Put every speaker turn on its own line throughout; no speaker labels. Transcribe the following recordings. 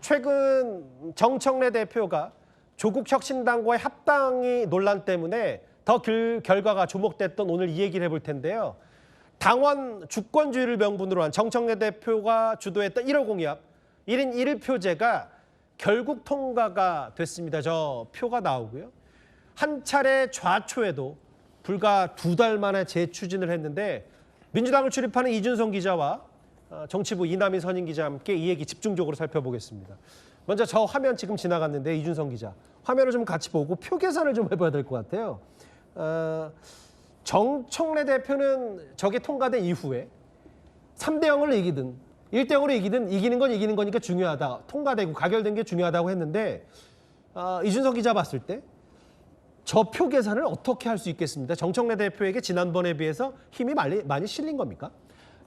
최근 정청래 대표가 조국혁신당과의 합당이 논란 때문에 더 결과가 주목됐던 오늘 이 얘기를 해볼 텐데요. 당원 주권주의를 명분으로 한 정청래 대표가 주도했던 1호 공약 1인 1표제가 결국 통과가 됐습니다. 저 표가 나오고요. 한 차례 좌초에도 불과 2달 만에 재추진을 했는데 민주당을 출입하는 이준성 기자와 정치부 이남희 선임 기자와 함께 이 얘기 집중적으로 살펴보겠습니다. 먼저 저 화면 지금 지나갔는데 이준성 기자, 화면을 좀 같이 보고 표 계산을 좀 해봐야 될 것 같아요. 정청래 대표는 저게 통과된 이후에 3대 0을 이기든 1대 0으로 이기든 이기는 건 이기는 거니까 중요하다. 통과되고 가결된 게 중요하다고 했는데 이준석 기자 봤을 때 저 표 계산을 어떻게 할 수 있겠습니다. 정청래 대표에게 지난번에 비해서 힘이 많이 실린 겁니까?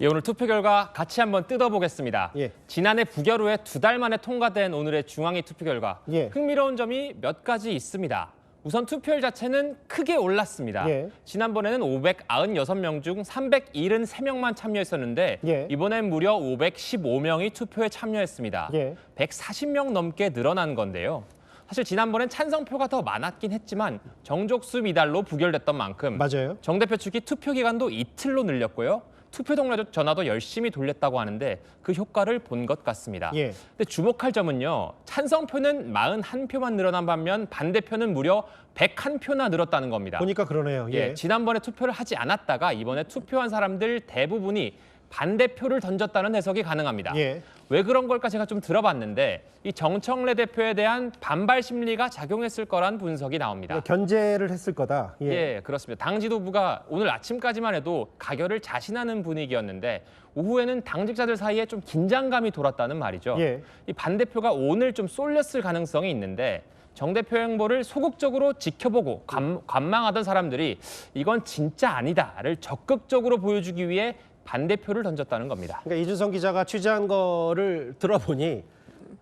예, 오늘 투표 결과 같이 한번 뜯어보겠습니다.
예.
지난해 부결 후에 2달 만에 통과된 오늘의 중앙위 투표 결과.
예.
흥미로운 점이 몇 가지 있습니다. 우선 투표율 자체는 크게 올랐습니다.
예.
지난번에는 596명 중 373명만 참여했었는데
예.
이번엔 무려 515명이 투표에 참여했습니다.
예.
140명 넘게 늘어난 건데요. 사실 지난번엔 찬성표가 더 많았긴 했지만 정족수 미달로 부결됐던 만큼
맞아요.
정 대표 측이 투표 기간도 이틀로 늘렸고요. 투표 전화도 열심히 돌렸다고 하는데 그 효과를 본 것 같습니다.
예.
근데 주목할 점은요. 찬성표는 41표만 늘어난 반면 반대표는 무려 101표나 늘었다는 겁니다.
보니까 그러네요. 예.
지난번에 투표를 하지 않았다가 이번에 투표한 사람들 대부분이 반대표를 던졌다는 해석이 가능합니다.
예.
왜 그런 걸까 제가 좀 들어봤는데 이 정청래 대표에 대한 반발 심리가 작용했을 거란 분석이 나옵니다.
견제를 했을 거다. 예.
예, 그렇습니다. 당 지도부가 오늘 아침까지만 해도 가결을 자신하는 분위기였는데 오후에는 당직자들 사이에 좀 긴장감이 돌았다는 말이죠.
예.
이 반대표가 오늘 좀 쏠렸을 가능성이 있는데 정 대표 행보를 소극적으로 지켜보고 관망하던 사람들이 이건 진짜 아니다를 적극적으로 보여주기 위해 반대표를 던졌다는 겁니다.
그러니까 이준성 기자가 취재한 거를 들어보니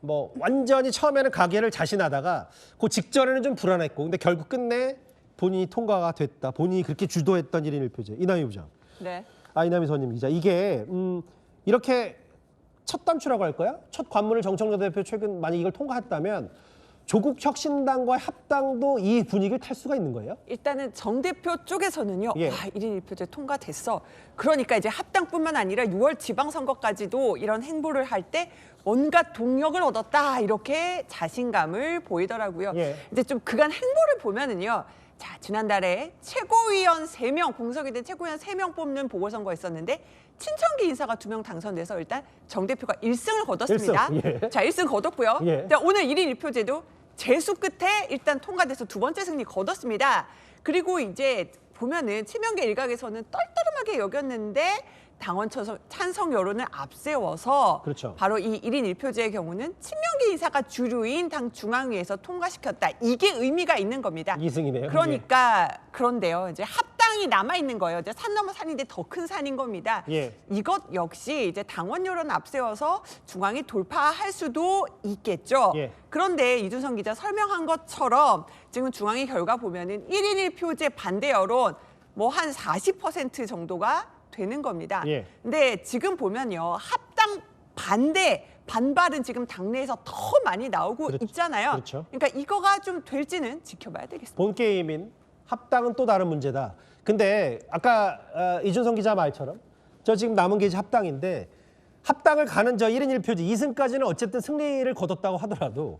뭐 완전히 처음에는 가결을 자신하다가 그 직전에는 좀 불안했고 근데 결국 끝내 본인이 통과가 됐다. 본인이 그렇게 주도했던 1인 1표제. 이남희 부장.
네.
이남희 선임 기자. 이게 이렇게 첫 단추라고 할까요? 첫 관문을 정청래 대표 최근 만약 이걸 통과했다면 조국 혁신당과의 합당도 이 분위기를 탈 수가 있는 거예요?
일단은 정 대표 쪽에서는요.
예.
와, 1인 1표제 통과됐어. 그러니까 이제 합당뿐만 아니라 6월 지방선거까지도 이런 행보를 할 때 뭔가 동력을 얻었다. 이렇게 자신감을 보이더라고요.
예.
이제 좀 그간 행보를 보면은요. 자, 지난달에 최고위원 3명, 공석이 된 최고위원 3명 뽑는 보궐선거 있었는데 친정기 인사가 2명 당선돼서 일단 정 대표가 1승을 거뒀습니다.
1승, 예.
자, 1승 거뒀고요.
예.
자, 오늘 1인 1표제도 재수 끝에 일단 통과돼서 2번째 승리 거뒀습니다. 그리고 이제 보면은 친명계 일각에서는 떨떠름하게 여겼는데 당원 찬성 여론을 앞세워서
그렇죠.
바로 이 1인 1표제의 경우는 친명계 인사가 주류인 당 중앙위에서 통과시켰다. 이게 의미가 있는 겁니다.
2승이네요.
그러니까 그런데요. 이제 합당이 남아 있는 거예요. 이제 산 넘어 산인데 더 큰 산인 겁니다.
예.
이것 역시 이제 당원 여론 앞세워서 중앙이 돌파할 수도 있겠죠.
예.
그런데 이준성 기자 설명한 것처럼 지금 중앙위 결과 보면은 1인 1표제 반대 여론 뭐 한 40% 정도가 되는 겁니다.
예.
근데 지금 보면요. 합당 반발은 지금 당내에서 더 많이 나오고
그렇죠.
있잖아요.
그렇죠.
그러니까 이거가 좀 될지는 지켜봐야 되겠습니다.
본 게임인 합당은 또 다른 문제다. 근데 아까 이준성 기자 말처럼 저 지금 남은 게 이제 합당인데 합당을 가는 저 1인 1표제 2승까지는 어쨌든 승리를 거뒀다고 하더라도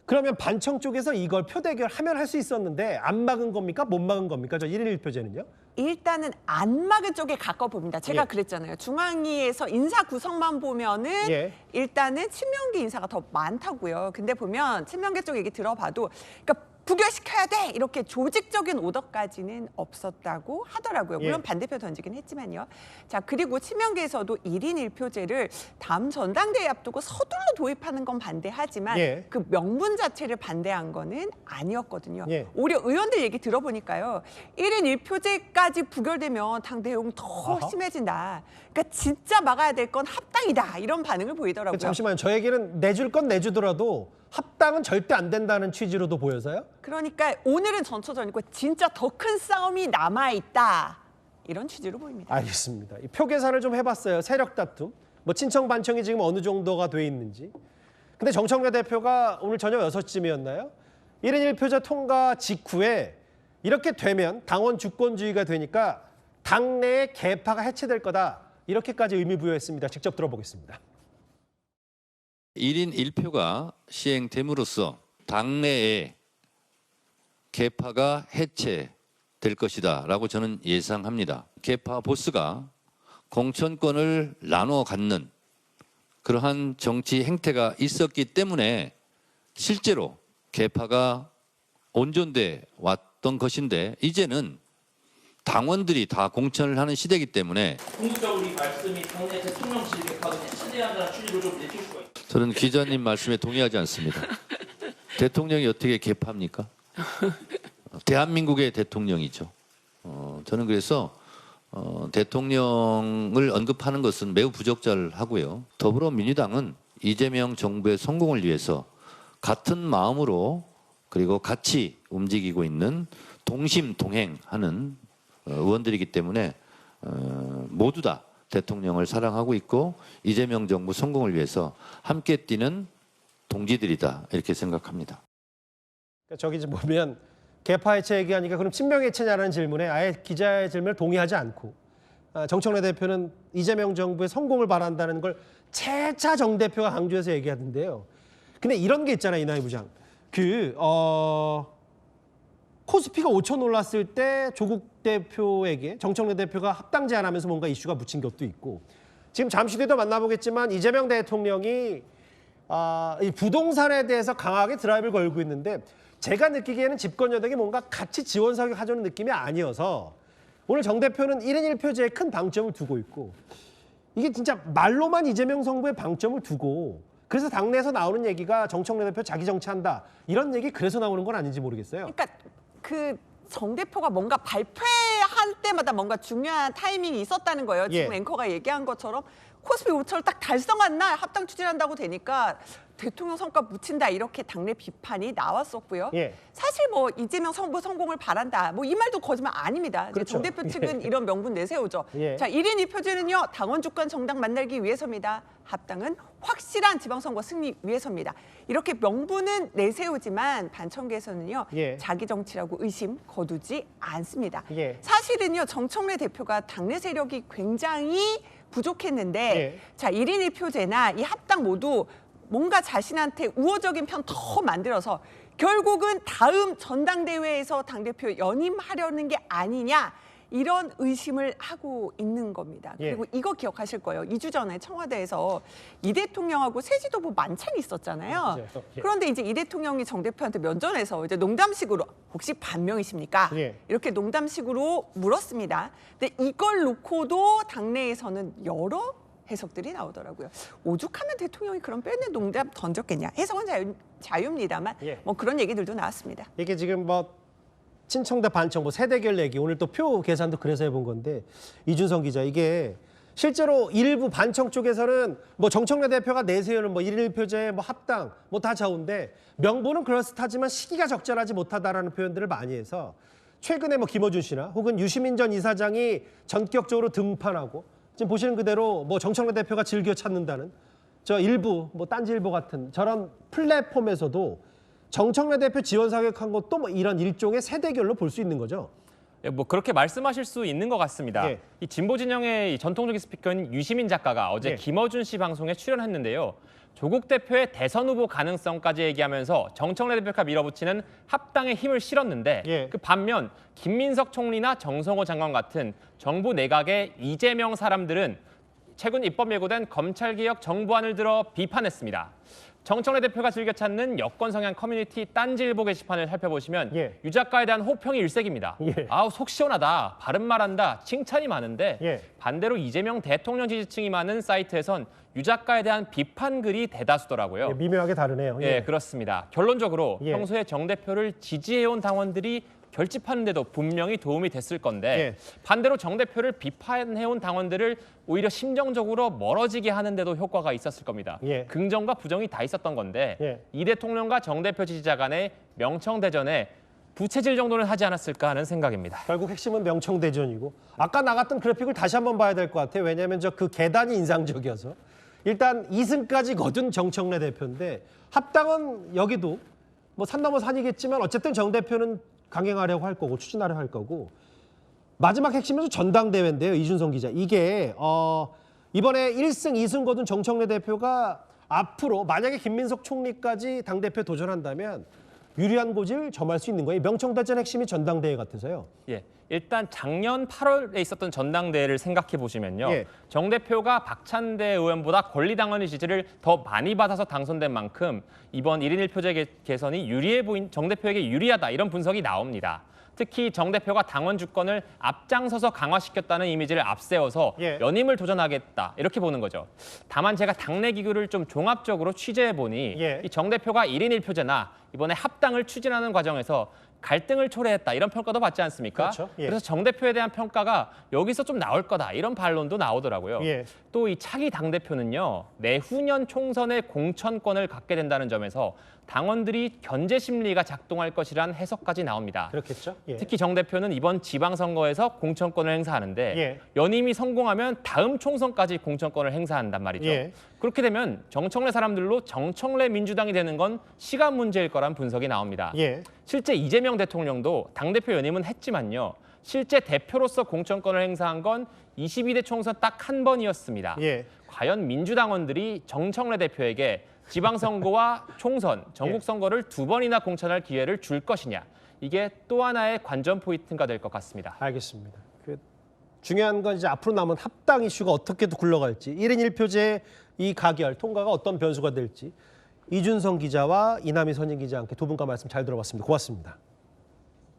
그러면 반청 쪽에서 이걸 표대결하면 할 수 있었는데 안 막은 겁니까? 못 막은 겁니까? 저 1인 1표제는요?
일단은 안 막은 쪽에 가까워 보입니다. 제가
예.
그랬잖아요. 중앙위에서 인사 구성만 보면은
예.
일단은 친명계 인사가 더 많다고요. 근데 보면 친명계 쪽 얘기 들어봐도 그러니까 부결시켜야 돼 이렇게 조직적인 오더까지는 없었다고 하더라고요. 물론
예.
반대표 던지긴 했지만요. 자, 그리고 친명계에서도 1인 1표제를 다음 전당대회 앞두고 서둘러 도입하는 건 반대하지만
예.
그 명분 자체를 반대한 거는 아니었거든요.
예.
오히려 의원들 얘기 들어보니까요. 1인 1표제까지 부결되면 당 대용 더
아하.
심해진다. 그러니까 진짜 막아야 될 건 합당이다. 이런 반응을 보이더라고요.
잠시만요. 저 얘기는 내줄 건 내주더라도 합당은 절대 안 된다는 취지로도 보여서요?
그러니까 오늘은 전초전이고 진짜 더 큰 싸움이 남아있다. 이런 취지로 보입니다.
알겠습니다. 이 표 계산을 좀 해봤어요. 세력 다툼. 뭐 친청 반청이 지금 어느 정도가 돼 있는지. 근데 정청래 대표가 오늘 저녁 6시쯤이었나요? 1인 1표제 통과 직후에 이렇게 되면 당원 주권주의가 되니까 당내의 계파가 해체될 거다. 이렇게까지 의미 부여했습니다. 직접 들어보겠습니다.
1인 1표가 시행됨으로써 당내에 계파가 해체될 것이다 라고 저는 예상합니다. 계파 보스가 공천권을 나눠 갖는 그러한 정치 행태가 있었기 때문에 실제로 계파가 온전돼 왔던 것인데 이제는 당원들이 다 공천을 하는 시대이기 때문에
궁극적으로 이 말씀이 당내 대통령실 개파가 해체돼야 한다는 취지로 좀 내실 수가 있습니다.
저는 기자님 말씀에 동의하지 않습니다. 대통령이 어떻게 개파입니까? 대한민국의 대통령이죠. 저는 그래서 대통령을 언급하는 것은 매우 부적절하고요. 더불어민주당은 이재명 정부의 성공을 위해서 같은 마음으로 그리고 같이 움직이고 있는 동심동행하는 의원들이기 때문에 모두 다 대통령을 사랑하고 있고 이재명 정부 성공을 위해서 함께 뛰는 동지들이다 이렇게 생각합니다.
저기 이제 보면 계파 해체 얘기하니까 그럼 친명 해체냐라는 질문에 아예 기자의 질문을 동의하지 않고 정청래 대표는 이재명 정부의 성공을 바란다는 걸 재차 정 대표가 강조해서 얘기하던데요. 근데 이런 게 있잖아요, 이나희 부장. 코스피가 5천 올랐을 때 조국 대표에게 정청래 대표가 합당 제안하면서 뭔가 이슈가 묻힌 것도 있고 지금 잠시 뒤에도 만나보겠지만 이재명 대통령이 이 부동산에 대해서 강하게 드라이브를 걸고 있는데 제가 느끼기에는 집권 여당이 뭔가 같이 지원 사격 하자는 느낌이 아니어서 오늘 정 대표는 1인 1표제에 큰 방점을 두고 있고 이게 진짜 말로만 이재명 정부의 방점을 두고 그래서 당내에서 나오는 얘기가 정청래 대표 자기 정치한다 이런 얘기 그래서 나오는 건 아닌지 모르겠어요.
그러니까 그 정 대표가 뭔가 발표할 때마다 뭔가 중요한 타이밍이 있었다는 거예요. 지금
예.
앵커가 얘기한 것처럼 코스피 5천을 딱 달성한 날 합당 추진한다고 되니까 대통령 성과 묻힌다 이렇게 당내 비판이 나왔었고요.
예.
사실 뭐 이재명 정부 성공을 바란다. 뭐 이 말도 거짓말 아닙니다. 이제
그렇죠.
정 대표 측은
예.
이런 명분 내세우죠.
예.
자, 1인 2표제는요. 당원 주권 정당 만들기 위해서입니다. 합당은 확실한 지방선거 승리 위해서입니다. 이렇게 명분은 내세우지만 반청계에서는요.
예.
자기 정치라고 의심 거두지 않습니다.
예.
사실은요. 정청래 대표가 당내 세력이 굉장히 부족했는데
예.
자 1인 1표제나 이 합당 모두 뭔가 자신한테 우호적인 편 더 만들어서 결국은 다음 전당대회에서 당대표 연임하려는 게 아니냐 이런 의심을 하고 있는 겁니다.
예.
그리고 이거 기억하실 거예요. 2주 전에 청와대에서 이 대통령하고 새 지도부 만찬이 있었잖아요.
맞아요. 예.
그런데 이제 이 대통령이 정 대표한테 면전에서 이제 농담식으로 혹시 반명이십니까?
예.
이렇게 농담식으로 물었습니다. 근데 이걸 놓고도 당내에서는 여러 해석들이 나오더라고요. 오죽하면 대통령이 그런 뼈있는 농담 던졌겠냐. 해석은 자유입니다만
예.
뭐 그런 얘기들도 나왔습니다.
이게 지금 뭐 친청 대 반청 뭐 세대결 얘기 오늘 또 표 계산도 그래서 해본 건데 이준성 기자 이게 실제로 일부 반청 쪽에서는 뭐 정청래 대표가 내세우는 뭐 1인 1표제 뭐 합당 뭐 다 좋은데 명분은 그럴듯하지만 시기가 적절하지 못하다라는 표현들을 많이 해서 최근에 뭐 김어준 씨나 혹은 유시민 전 이사장이 전격적으로 등판하고 지금 보시는 그대로 뭐 정청래 대표가 즐겨 찾는다는 저 일부 뭐 딴지일보 같은 저런 플랫폼에서도 정청래 대표 지원 사격한 것도 뭐 이런 일종의 세대결로 볼 수 있는 거죠.
예, 뭐 그렇게 말씀하실 수 있는 것 같습니다.
예.
이 진보 진영의 이 전통적인 스피커인 유시민 작가가 어제
예.
김어준 씨 방송에 출연했는데요. 조국 대표의 대선 후보 가능성까지 얘기하면서 정청래 대표가 밀어붙이는 합당의 힘을 실었는데
예.
그 반면 김민석 총리나 정성호 장관 같은 정부 내각의 이재명 사람들은 최근 입법 예고된 검찰개혁 정부안을 들어 비판했습니다. 정청래 대표가 즐겨 찾는 여권 성향 커뮤니티 딴지일보 게시판을 살펴보시면
예.
유 작가에 대한 호평이 일색입니다.
예.
아우 속 시원하다, 바른 말한다, 칭찬이 많은데
예.
반대로 이재명 대통령 지지층이 많은 사이트에선 유 작가에 대한 비판 글이 대다수더라고요.
예, 미묘하게 다르네요.
예, 그렇습니다. 결론적으로
예.
평소에 정 대표를 지지해온 당원들이 결집하는데도 분명히 도움이 됐을 건데 반대로 정 대표를 비판해온 당원들을 오히려 심정적으로 멀어지게 하는데도 효과가 있었을 겁니다.
예.
긍정과 부정이 다 있었던 건데
예.
이 대통령과 정 대표 지지자 간의 명청대전에 부채질 정도는 하지 않았을까 하는 생각입니다.
결국 핵심은 명청대전이고 아까 나갔던 그래픽을 다시 한번 봐야 될 것 같아요. 왜냐하면 저 그 계단이 인상적이어서 일단 2승까지 거둔 정청래 대표인데 합당은 여기도 뭐 산 넘어 산이겠지만 어쨌든 정 대표는 강행하려고 할 거고 추진하려고 할 거고 마지막 핵심은 전당대회인데요. 이준성 기자. 이게 이번에 1승, 2승 거둔 정청래 대표가 앞으로 만약에 김민석 총리까지 당대표 도전한다면 유리한 고지를 점할 수 있는 거예요. 명청대전 핵심이 전당대회 같아서요.
예, 일단 작년 8월에 있었던 전당대회를 생각해 보시면요.
예.
정 대표가 박찬대 의원보다 권리당원의 지지를 더 많이 받아서 당선된 만큼 이번 1인 1표제 개선이 유리해 보인 정 대표에게 유리하다 이런 분석이 나옵니다. 특히 정 대표가 당원 주권을 앞장서서 강화시켰다는 이미지를 앞세워서
예.
연임을 도전하겠다 이렇게 보는 거죠. 다만 제가 당내 기구를 좀 종합적으로 취재해 보니
예.
이 정 대표가 1인 1표제나 이번에 합당을 추진하는 과정에서 갈등을 초래했다 이런 평가도 받지 않습니까?
그렇죠. 예.
그래서 정 대표에 대한 평가가 여기서 좀 나올 거다 이런 반론도 나오더라고요.
예.
또 이 차기 당대표는요. 내후년 총선에 공천권을 갖게 된다는 점에서 당원들이 견제 심리가 작동할 것이란 해석까지 나옵니다.
그렇겠죠. 예.
특히 정 대표는 이번 지방선거에서 공천권을 행사하는데
예.
연임이 성공하면 다음 총선까지 공천권을 행사한단 말이죠.
예.
그렇게 되면 정청래 사람들로 정청래 민주당이 되는 건 시간 문제일 거란 분석이 나옵니다.
예.
실제 이재명 대통령도 당대표 연임은 했지만요. 실제 대표로서 공천권을 행사한 건 22대 총선 딱 한 번이었습니다.
예.
과연 민주당원들이 정청래 대표에게 지방선거와 총선, 전국선거를 두 번이나 공천할 기회를 줄 것이냐. 이게 또 하나의 관전 포인트가 될 것 같습니다.
알겠습니다. 중요한 건 이제 앞으로 남은 합당 이슈가 어떻게 또 굴러갈지 1인 1표제 이 가결 통과가 어떤 변수가 될지 이준성 기자와 이남희 선임 기자와 함께 두 분과 말씀 잘 들어봤습니다. 고맙습니다.